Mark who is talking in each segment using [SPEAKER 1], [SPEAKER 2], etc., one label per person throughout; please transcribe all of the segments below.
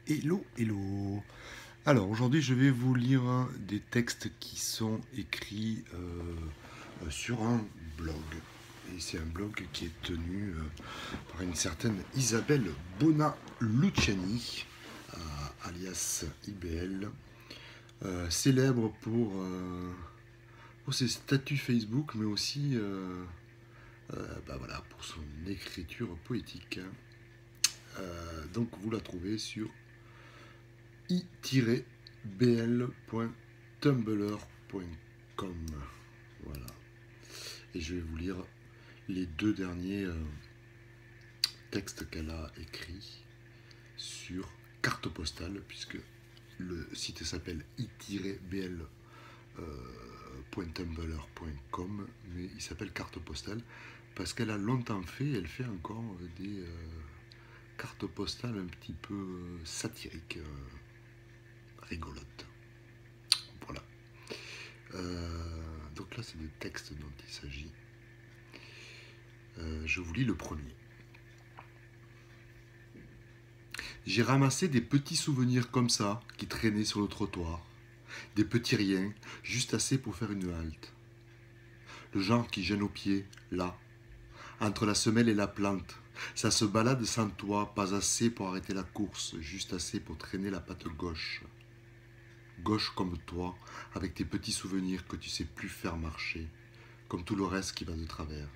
[SPEAKER 1] Hello, hello. Alors aujourd'hui je vais vous lire des textes qui sont écrits sur un blog. Et c'est un blog qui est tenu par une certaine Isabelle Bona-Luciani, alias IBL, célèbre pour ses statuts Facebook, mais aussi voilà, pour son écriture poétique. Donc vous la trouvez sur i-bl.tumblr.com. Voilà. Et je vais vous lire les deux derniers textes qu'elle a écrits sur carte postale, puisque le site s'appelle i-bl.tumblr.com, mais il s'appelle carte postale parce qu'elle a longtemps fait, elle fait encore des cartes postales un petit peu satiriques, rigolotes. Voilà. Donc là, c'est le texte dont il s'agit. Je vous lis le premier. J'ai ramassé des petits souvenirs comme ça qui traînaient sur le trottoir. Des petits riens, juste assez pour faire une halte. Le genre qui gêne aux pieds, là, entre la semelle et la plante. Ça se balade sans toi, pas assez pour arrêter la course, juste assez pour traîner la patte gauche. Gauche comme toi, avec tes petits souvenirs que tu sais plus faire marcher, comme tout le reste qui va de travers.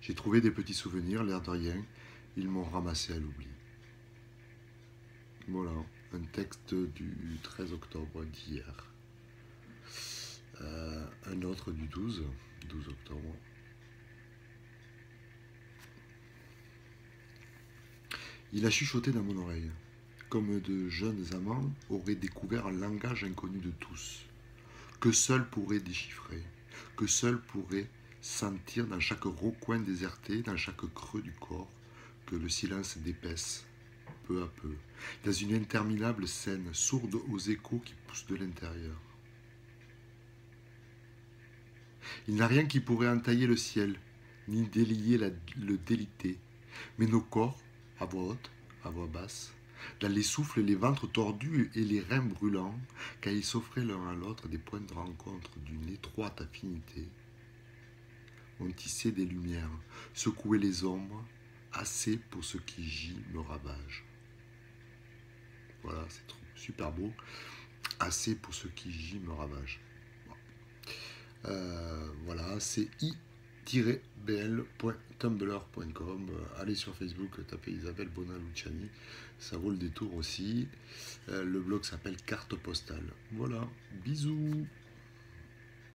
[SPEAKER 1] J'ai trouvé des petits souvenirs, l'air de rien, ils m'ont ramassé à l'oubli. Voilà, un texte du 13 octobre d'hier. Un autre du 12 octobre. Il a chuchoté dans mon oreille, comme de jeunes amants auraient découvert un langage inconnu de tous, que seul pourrait déchiffrer, que seul pourrait sentir dans chaque recoin déserté, dans chaque creux du corps, que le silence d'épaisse, peu à peu, dans une interminable scène sourde aux échos qui poussent de l'intérieur. Il n'a rien qui pourrait entailler le ciel, ni délier le délité, mais nos corps, à voix haute, à voix basse, dans les souffles, les ventres tordus et les reins brûlants, car ils s'offraient l'un à l'autre des points de rencontre d'une étroite affinité, ont tissé des lumières, secoué les ombres, assez pour ce qui gît me ravage. Voilà, c'est super beau. Assez pour ce qui gît me ravage. Voilà, c'est i-bl.tumblr.com. Allez sur Facebook, tapez Isabelle Bona-Luciani, ça vaut le détour aussi. Le blog s'appelle Carte Postale. Voilà, bisous.